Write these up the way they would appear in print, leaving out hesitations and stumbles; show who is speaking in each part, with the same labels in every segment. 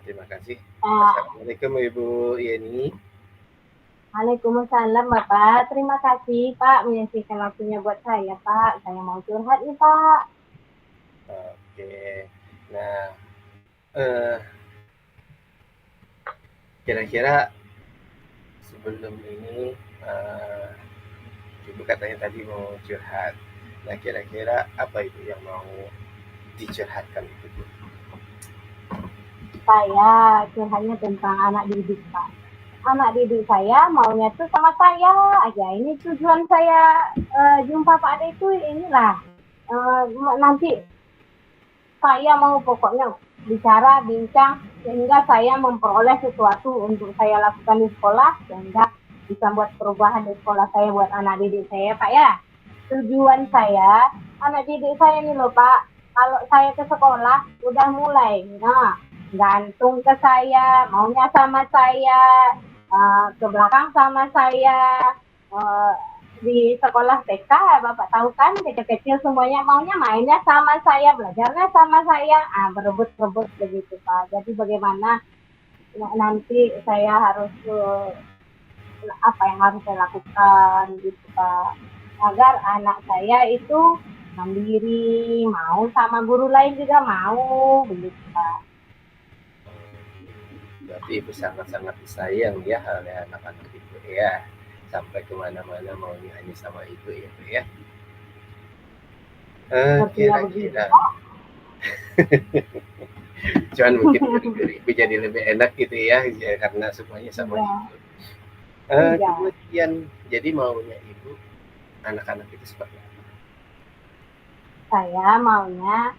Speaker 1: terima kasih.
Speaker 2: Ah,
Speaker 1: Assalamualaikum Ibu Yeni.
Speaker 2: Waalaikumsalam Bapak. Terima kasih Pak menyisihkan waktunya buat saya Pak. Saya mau curhat nih Pak.
Speaker 1: Oke. Nah, eh, kira-kira sebelum ini eh, Ibu katanya tadi mau curhat. Nah, kira-kira apa itu yang mau dicurhatkan itu, Bu?
Speaker 2: Saya curhatnya tentang anak didik Pak. Anak didik saya maunya tuh sama saya aja. Ini tujuan saya jumpa Pak Ade itu inilah. Eh, Nanti saya mau pokoknya bicara, bincang, sehingga saya memperoleh sesuatu untuk saya lakukan di sekolah, sehingga bisa buat perubahan di sekolah saya buat anak didik saya, Pak ya. Tujuan saya, anak didik saya ini loh Pak, kalau saya ke sekolah, udah mulai, nah, gantung ke saya, maunya sama saya, ke belakang sama saya, uh, di sekolah TK, Bapak tahu kan, kecil-kecil semuanya maunya mainnya sama saya, belajarnya sama saya, berebut-rebut begitu Pak. Jadi bagaimana nanti saya harus apa yang harus saya lakukan gitu Pak, agar anak saya itu mandiri, mau sama guru lain juga mau begitu Pak.
Speaker 1: Berarti Ibu sangat-sangat disayang ya oleh anak-anak Ibu ya. Sampai kemana-mana maunya hanya sama Ibu ya, Bu ya.
Speaker 2: Sepertinya begitu
Speaker 1: Kira-kira,
Speaker 2: Pak.
Speaker 1: cuman mungkin Ibu jadi lebih enak gitu ya karena semuanya sama
Speaker 2: Iya,
Speaker 1: Ibu.
Speaker 2: iya.
Speaker 1: Kemudian jadi maunya Ibu anak-anak itu seperti apa?
Speaker 2: Saya maunya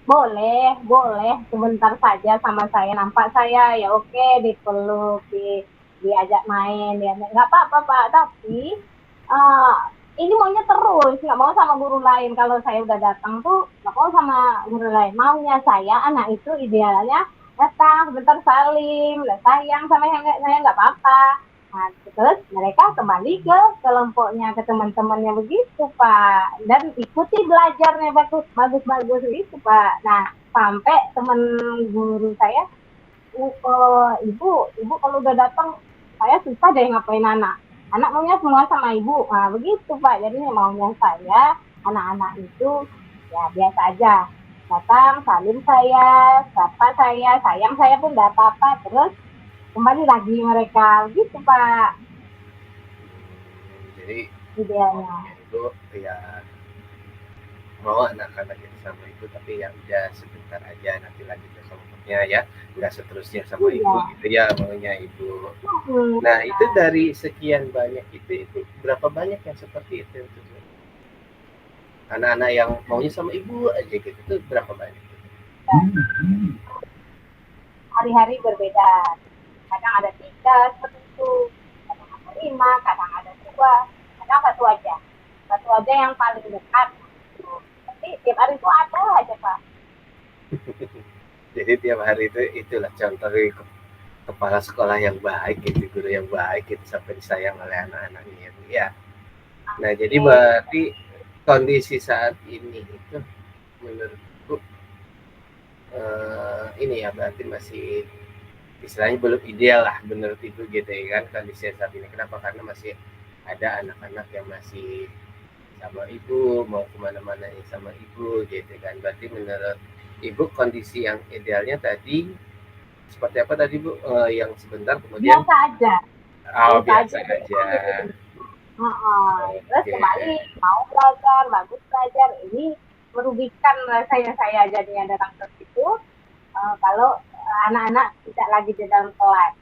Speaker 2: boleh, boleh sebentar saja sama saya, nampak saya ya oke, dipeluk, diajak main, ya nggak apa-apa Pak. Tapi uh, ini maunya terus, nggak mau sama guru lain. Kalau saya udah datang tuh nggak mau sama guru lain. Maunya saya anak itu idealnya datang sebentar salim, sayang sama saya nggak apa-apa. Nah, terus mereka kembali ke kelompoknya, ke teman-temannya begitu, Pak. Dan ikuti belajarnya bagus-bagus itu, Pak. Nah, sampai teman guru saya, ibu, ibu kalau udah datang, saya susah deh ngapain anak. Anak maunya semua sama ibu. Nah, begitu, Pak. Jadi maunya saya, anak-anak itu, ya biasa aja. Datang, salim saya, sapa saya, sayang saya pun tidak apa-apa. Terus kembali lagi mereka. Gitu, Pak.
Speaker 1: Jadi
Speaker 2: Idealnya.
Speaker 1: maunya Ibu ya mau anak-anak itu sama Ibu tapi ya udah sebentar aja nanti lanjut ke kelompoknya ya. Nggak seterusnya sama Ibu
Speaker 2: Iya.
Speaker 1: gitu ya maunya Ibu. Nah, itu
Speaker 2: Benar.
Speaker 1: dari sekian banyak itu berapa banyak yang seperti itu? Anak-anak yang maunya sama ibu aja gitu, itu berapa banyak?
Speaker 2: Hari-hari berbeda. Kadang ada tiga seperti itu, kadang ada lima, kadang ada dua, kadang satu aja. Satu aja yang paling dekat. Tapi tiap hari itu ada aja Pak.
Speaker 1: Jadi tiap hari itu itulah contoh kepala sekolah yang baik gitu, guru yang baik gitu sampai disayang oleh anak-anaknya itu ya. Nah, jadi
Speaker 2: Oke.
Speaker 1: berarti kondisi saat ini itu menurutku ini ya berarti masih istilahnya belum ideal lah menurut ibu gitu ya kan kondisi saat ini. Kenapa? Karena masih ada anak-anak yang masih sama ibu mau kemana-mana sama ibu gitu kan. Berarti menurut ibu kondisi yang idealnya tadi seperti apa tadi bu? Yang sebentar kemudian
Speaker 2: Biasa aja. Biasa
Speaker 1: biasa
Speaker 2: aja.
Speaker 1: aja.
Speaker 2: Terus
Speaker 1: Oke.
Speaker 2: kembali mau belajar, bagus belajar. Ini merugikan saya jadinya datang ke situ. Kalau anak-anak tidak lagi di dalam kelas.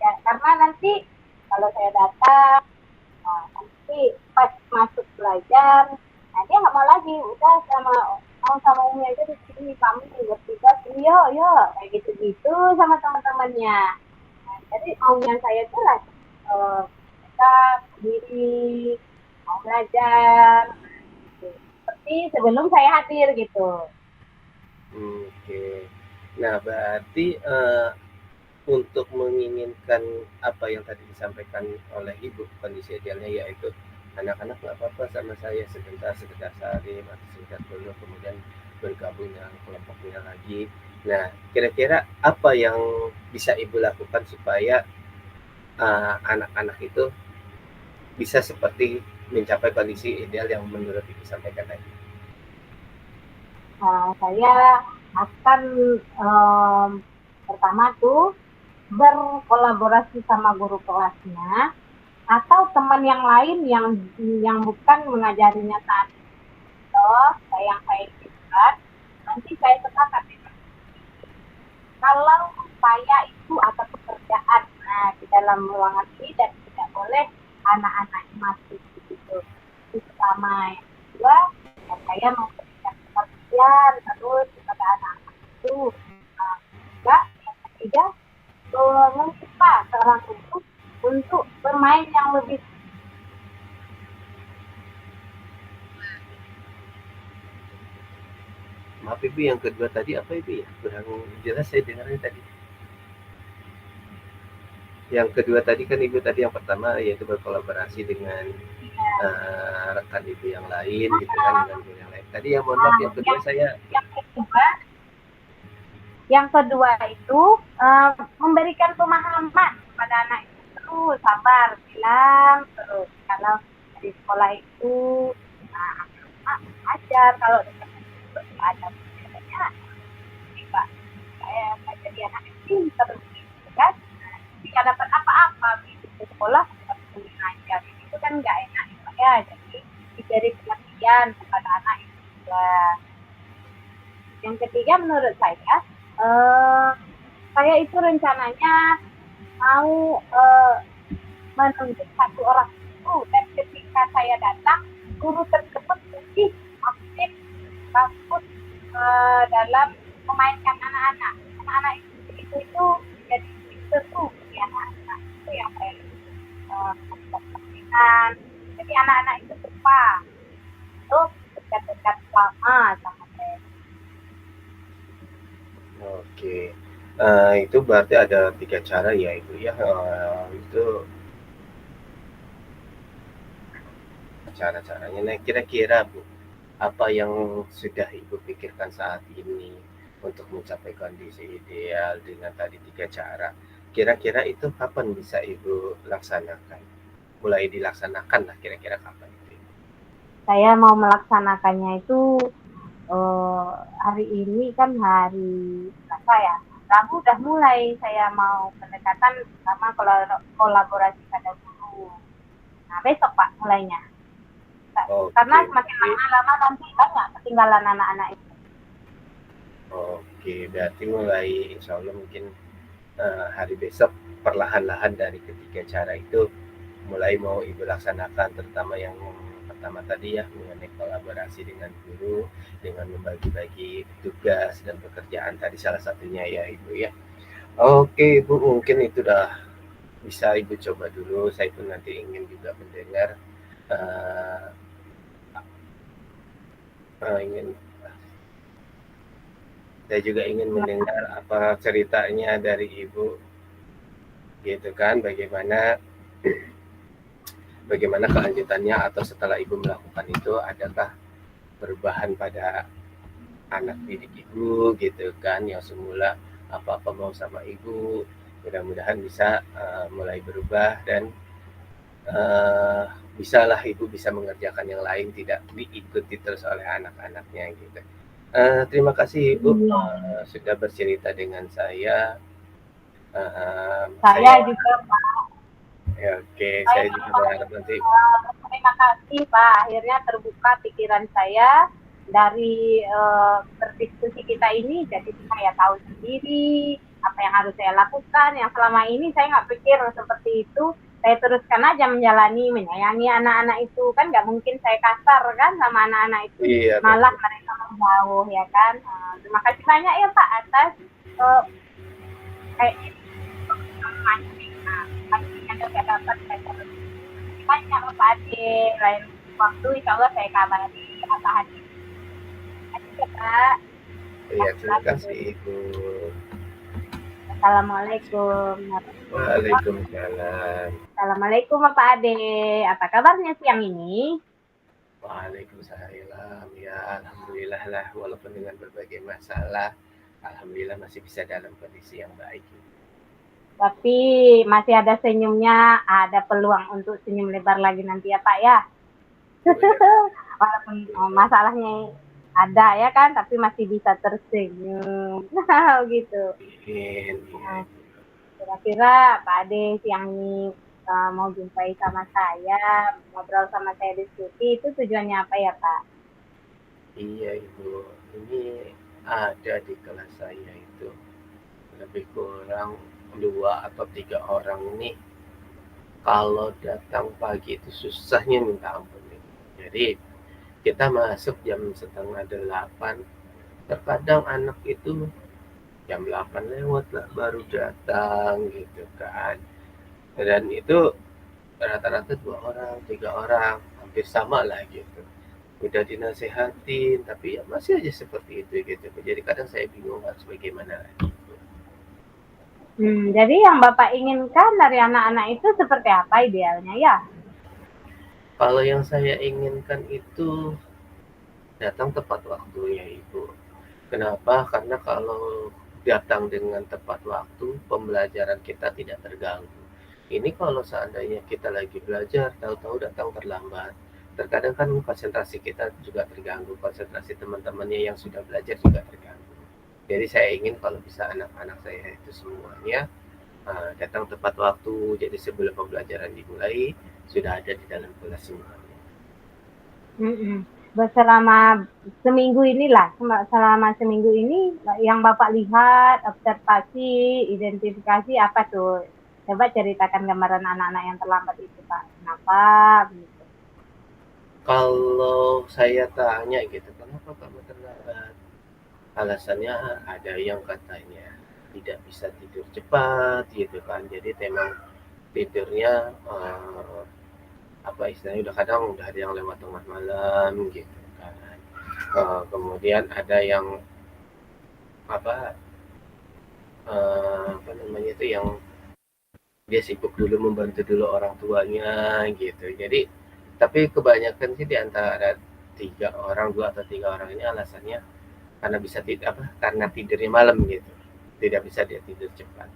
Speaker 2: Ya, karena nanti kalau saya datang, nanti pas masuk belajar, nah dia nggak mau lagi, udah sama umumnya aja di sini, kami bertiga sini, yo, kayak gitu-gitu sama teman-temannya. Nah, jadi maunya saya tuh lah, kita sendiri, mau belajar, gitu. Seperti sebelum saya hadir gitu.
Speaker 1: Oke. Nah, berarti untuk menginginkan apa yang tadi disampaikan oleh ibu kondisi idealnya yaitu anak-anak nggak apa-apa sama saya sebentar sekedar salim atau sekedar dulu kemudian bergabung dengan kelompoknya lagi Nah, kira-kira apa yang bisa Ibu lakukan supaya anak-anak itu bisa seperti mencapai kondisi ideal yang menurut Ibu sampaikan tadi?
Speaker 2: Saya akan pertama tuh berkolaborasi sama guru kelasnya atau teman yang lain yang bukan mengajarinya saat itu, yang saya inginkan. Nanti saya sepakat kalau saya itu ada pekerjaan di dalam ruangan ini dan tidak boleh anak-anak masuk gitu. Itu pertama. Yang kedua, saya memberikan pengertian terus kepada anak-anak itu. Juga yang ketiga, mencipta seorang untuk bermain yang lebih.
Speaker 1: Maaf Ibu, yang kedua tadi apa Ibu ya? Kurang jelas saya dengarnya tadi. Yang kedua tadi kan Ibu tadi yang pertama yaitu berkolaborasi dengan rekan Ibu yang lain gitu kan, dengan guru yang lain. Tadi yang mohon maaf yang kedua saya
Speaker 2: Yang kedua itu memberikan pemahaman kepada anak itu, sabar, bilang terus kalau di sekolah itu ajar kalau ada bedanya Pak, saya jadi anak pintar gitu kan, tidak dapat apa-apa di sekolah seperti mengajar itu kan nggak enak ya, jadi diberi pengertian kepada anak itu juga. Yang ketiga menurut saya itu rencananya mau menunjuk satu orang guru, dan ketika saya datang guru tersebut lebih aktif bagus dalam memainkan anak-anak itu jadi seru ya, anak-anak itu yang saya perhatikan. Jadi anak-anak itu suka itu dekat-dekat lama sama saya.
Speaker 1: Oke. Itu berarti ada 3 cara ya Ibu ya, itu cara-caranya. Nah, kira-kira Bu, apa yang sudah Ibu pikirkan saat ini untuk mencapai kondisi ideal dengan tadi 3 cara? Kira-kira itu kapan bisa Ibu laksanakan? Mulai dilaksanakan lah kira-kira kapan itu?
Speaker 2: Saya mau melaksanakannya itu hari ini kan hari Selasa ya. Rabu udah mulai saya mau pendekatan sama kolaborasi pada guru. Nah, besok Pak mulainya. Karena
Speaker 1: Oke,
Speaker 2: semakin
Speaker 1: berarti
Speaker 2: lama nanti banyak ketinggalan anak-anak itu.
Speaker 1: oke, berarti mulai insya Allah mungkin hari besok perlahan-lahan dari ketiga cara itu mulai mau Ibu laksanakan, terutama yang pertama tadi ya, mengenai kolaborasi dengan guru, dengan membagi-bagi tugas dan pekerjaan tadi salah satunya ya Ibu ya. Oke Ibu, mungkin itu udah bisa Ibu coba dulu. Saya pun nanti ingin juga mendengar uh, ingin saya juga ingin mendengar apa ceritanya dari Ibu gitu kan, bagaimana kelanjutannya atau setelah Ibu melakukan itu adakah perubahan pada anak didik Ibu gitu kan, yang semula apa-apa mau sama Ibu mudah-mudahan bisa mulai berubah dan uh, bisalah Ibu bisa mengerjakan yang lain, tidak diikuti terus oleh anak-anaknya gitu. Terima kasih Ibu sudah bercerita dengan saya.
Speaker 2: Saya juga
Speaker 1: Ya, oke,
Speaker 2: saya
Speaker 1: saya juga berharap nanti.
Speaker 2: terima kasih Pak, akhirnya terbuka pikiran saya dari berdiskusi kita ini, jadi saya tahu sendiri apa yang harus saya lakukan, yang selama ini saya nggak pikir seperti itu. Saya teruskan aja menjalani, menyayangi anak-anak itu, kan nggak mungkin saya kasar kan sama anak-anak itu,
Speaker 1: Iya,
Speaker 2: malah
Speaker 1: betul.
Speaker 2: mereka menjauh ya kan. Terima kasih banyak ya Pak atas kayak pastinya juga dapat saya banyak Pak Ade, lain waktu insya Allah saya kabari apa hadir. Terima kasih Pak.
Speaker 1: Iya, terima kasih Ibu.
Speaker 2: Assalamualaikum.
Speaker 1: Waalaikumsalam.
Speaker 2: Assalamualaikum Pak Ade. Apa kabarnya siang ini?
Speaker 1: Waalaikumsalam. Ya, alhamdulillah lah, walaupun dengan berbagai masalah, alhamdulillah masih bisa dalam kondisi yang baik.
Speaker 2: Tapi masih ada senyumnya, ada peluang untuk senyum lebar lagi nanti ya Pak ya. Walaupun masalahnya ada ya kan, tapi masih bisa tersenyum. Gitu. Nah, kira-kira Pak Ade yang ini mau jumpai sama saya, ngobrol sama saya diskusi, itu tujuannya apa ya Pak?
Speaker 1: Iya Ibu, ini ada di kelas saya itu lebih kurang 2 atau 3 orang ini kalau datang pagi itu susahnya minta ampun. Jadi kita masuk jam 7:30, terkadang anak itu jam 8 lewat lah baru datang gitu kan. Dan itu rata-rata 2 orang, 3 orang, hampir sama lah gitu. Udah dinasehatin, tapi ya masih aja seperti itu gitu. Jadi kadang saya bingung harus bagaimana lagi.
Speaker 2: Jadi yang Bapak inginkan dari anak-anak itu seperti apa idealnya ya?
Speaker 1: Kalau yang saya inginkan itu datang tepat waktunya Ibu. Kenapa? Karena kalau datang dengan tepat waktu, pembelajaran kita tidak terganggu. Ini kalau seandainya kita lagi belajar, tahu-tahu datang terlambat, terkadang kan konsentrasi kita juga terganggu, konsentrasi teman-temannya yang sudah belajar juga terganggu. Jadi saya ingin kalau bisa anak-anak saya itu semuanya datang tepat waktu, jadi sebelum pembelajaran dimulai, sudah ada di dalam kelas semuanya.
Speaker 2: Selama seminggu inilah, selama seminggu ini yang Bapak lihat, observasi, identifikasi apa tuh? Coba ceritakan gambaran anak-anak yang terlambat itu Pak. Kenapa begitu?
Speaker 1: Kalau saya tanya gitu, kenapa kamu terlambat? Alasannya ada yang katanya tidak bisa tidur cepat gitu kan. Jadi memang tidurnya apa istilahnya udah kadang udah ada yang lewat tengah malam gitu kan. Kemudian ada yang apa apa namanya itu yang dia sibuk dulu membantu dulu orang tuanya gitu. Jadi tapi kebanyakan sih di antara 3 orang, 2 atau 3 orang ini alasannya karena bisa tidak apa karena tidurnya malam gitu, tidak bisa dia tidur cepat.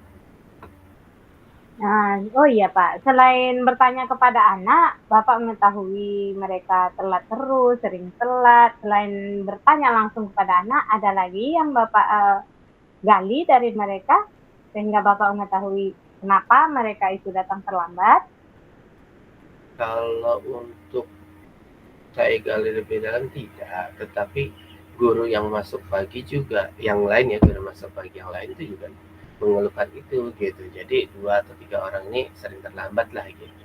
Speaker 2: Nah, oh iya Pak, selain bertanya kepada anak, Bapak mengetahui mereka telat terus, sering telat. Selain bertanya langsung kepada anak, ada lagi yang Bapak gali dari mereka sehingga Bapak mengetahui kenapa mereka itu datang terlambat.
Speaker 1: Kalau untuk saya gali lebih dalam tidak, tetapi guru yang masuk pagi juga, yang lain ya guru masuk pagi yang lain itu juga mengeluhkan itu gitu. Jadi 2 atau 3 orang ini sering terlambat lah gitu.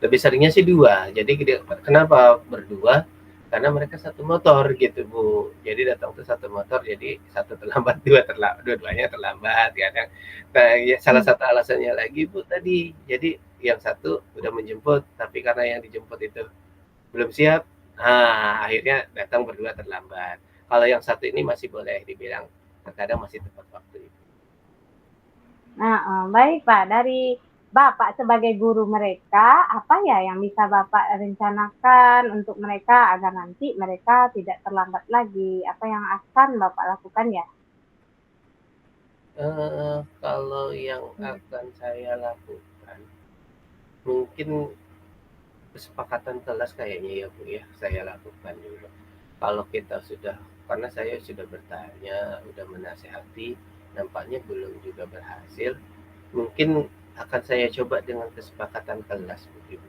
Speaker 1: Lebih seringnya sih 2. Jadi kenapa berdua? Karena mereka satu motor gitu Bu. Jadi datang tuh satu motor, jadi satu terlambat, dua-duanya terlambat kadang. Nah, ya salah satu alasannya lagi Bu tadi. Jadi yang satu udah menjemput, tapi karena yang dijemput itu belum siap, akhirnya datang berdua terlambat. Kalau yang satu ini masih boleh dibilang terkadang masih tepat waktu itu.
Speaker 2: Nah, baik Pak, dari Bapak sebagai guru mereka, apa ya yang bisa Bapak rencanakan untuk mereka agar nanti mereka tidak terlambat lagi? Apa yang akan Bapak lakukan ya?
Speaker 1: Kalau yang akan saya lakukan, mungkin kesepakatan kelas kayaknya ya Bu ya, saya lakukan dulu. Kalau kita sudah, karena saya sudah bertanya, sudah menasehati, nampaknya belum juga berhasil, mungkin akan saya coba dengan kesepakatan kelas begitu.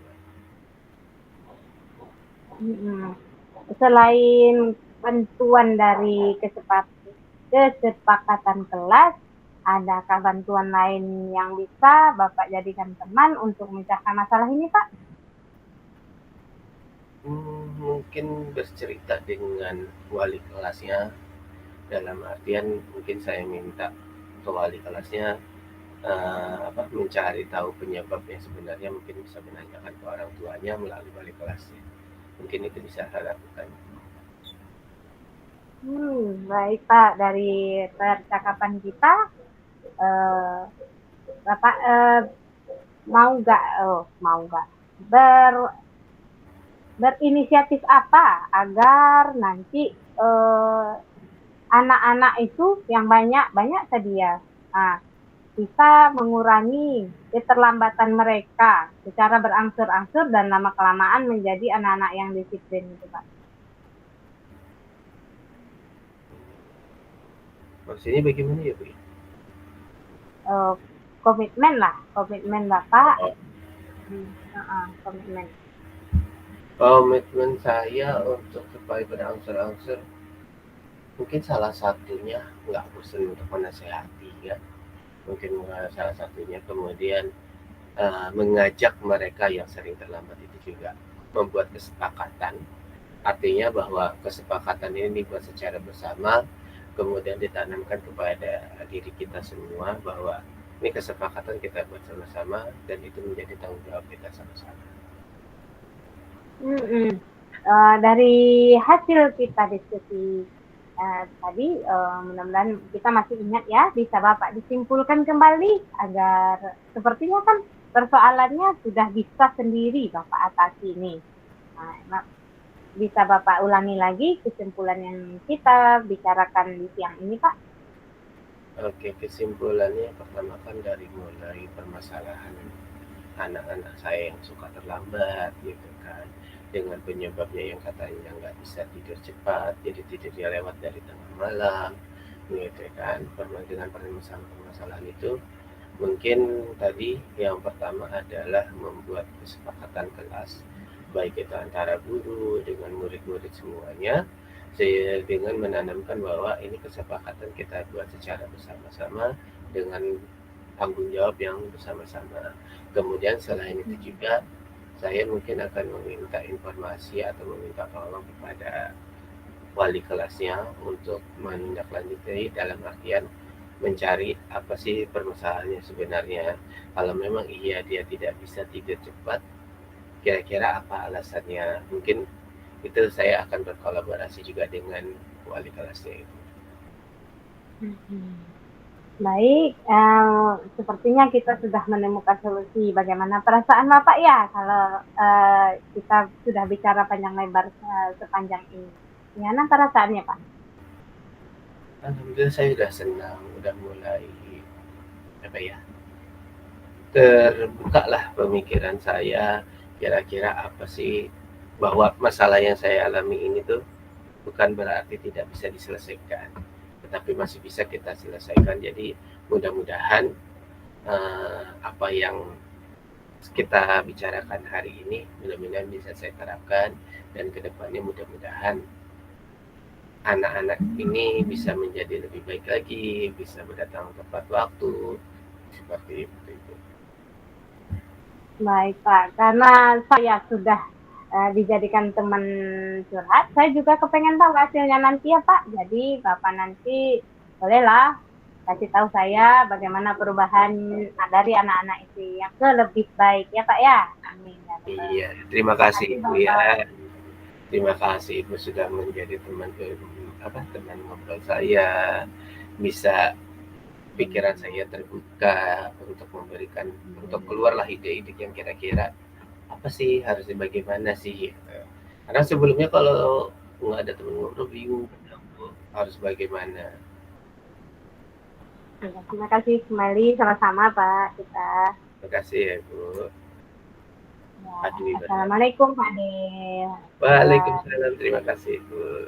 Speaker 2: Selain bantuan dari kesepakatan kelas, adakah bantuan lain yang bisa Bapak jadikan teman untuk memecahkan masalah ini, Pak?
Speaker 1: Mungkin bercerita dengan wali kelasnya, dalam artian mungkin saya minta ke wali kelasnya mencari tahu penyebabnya sebenarnya, mungkin bisa menanyakan ke orang tuanya melalui wali kelasnya. Mungkin itu bisa saya lakukan.
Speaker 2: Baik Pak, dari percakapan kita, Bapak mau nggak berinisiatif apa agar nanti anak-anak itu yang banyak sedia. Nah, bisa mengurangi keterlambatan mereka secara berangsur-angsur dan lama-kelamaan menjadi anak-anak yang disiplin itu, Pak.
Speaker 1: Maksudnya bagaimana ya, Bu?
Speaker 2: Uh, komitmen Bapak.
Speaker 1: Oh,
Speaker 2: Komitmen.
Speaker 1: komitmen saya untuk supaya berangsur-angsur, mungkin salah satunya nggak bosan untuk menasehati ya. Mungkin salah satunya kemudian mengajak mereka yang sering terlambat itu juga membuat kesepakatan. Artinya bahwa kesepakatan ini dibuat secara bersama, kemudian ditanamkan kepada diri kita semua bahwa ini kesepakatan kita buat sama-sama dan itu menjadi tanggung jawab kita sama-sama.
Speaker 2: Dari hasil kita diskusi tadi, mudah-mudahan kita masih ingat ya, bisa Bapak disimpulkan kembali agar sepertinya kan persoalannya sudah bisa sendiri Bapak atasi ini. Nah, bisa Bapak ulangi lagi kesimpulan yang kita bicarakan di siang ini, Pak?
Speaker 1: Oke, kesimpulannya pertama kan dari mulai permasalahan anak-anak saya yang suka terlambat gitu kan, dengan penyebabnya yang katanya nggak bisa tidur cepat, jadi tidurnya lewat dari tengah malam gitu kan. Dengan permasalahan itu mungkin tadi yang pertama adalah membuat kesepakatan kelas, baik itu antara guru dengan murid-murid semuanya, dengan menanamkan bahwa ini kesepakatan kita buat secara bersama-sama dengan tanggung jawab yang bersama-sama. Kemudian selain itu juga saya mungkin akan meminta informasi atau meminta tolong kepada wali kelasnya untuk menindaklanjuti, dalam artian mencari apa sih permasalahannya sebenarnya. Kalau memang iya dia tidak bisa tidur cepat, kira-kira apa alasannya. Mungkin itu saya akan berkolaborasi juga dengan wali kelasnya itu.
Speaker 2: Baik, sepertinya kita sudah menemukan solusi. Bagaimana perasaan Bapak ya kalau kita sudah bicara panjang lebar sepanjang ini? Gimana perasaannya, Pak?
Speaker 1: Alhamdulillah saya sudah senang, udah mulai apa ya, terbuka lah pemikiran saya, kira-kira apa sih, bahwa masalah yang saya alami ini tuh bukan berarti tidak bisa diselesaikan, tetapi masih bisa kita selesaikan. Jadi mudah-mudahan apa yang kita bicarakan hari ini mudah-mudahan bisa saya terapkan, dan kedepannya mudah-mudahan anak-anak ini bisa menjadi lebih baik lagi, bisa berdatang tepat waktu, seperti itu.
Speaker 2: Baik, Pak. Karena saya sudah dijadikan teman curhat, saya juga kepengen tahu hasilnya nanti ya, Pak. Jadi Bapak nanti bolehlah kasih tahu saya bagaimana perubahan dari anak-anak itu yang ke lebih baik ya, Pak ya. Amin.
Speaker 1: Iya, terima kasih Ibu ya. Terima kasih Ibu sudah menjadi teman ngobrol saya, bisa pikiran saya terbuka untuk memberikan, untuk keluarlah ide-ide yang kira-kira apa sih harusnya bagaimana sih gitu. Karena sebelumnya kalau nggak ada teman ngobrol bingung harus bagaimana.
Speaker 2: Terima kasih kembali, sama-sama Pak kita.
Speaker 1: Terima kasih ya Bu.
Speaker 2: Ya, Assalamualaikum Pak Del.
Speaker 1: Waalaikumsalam, terima kasih Bu.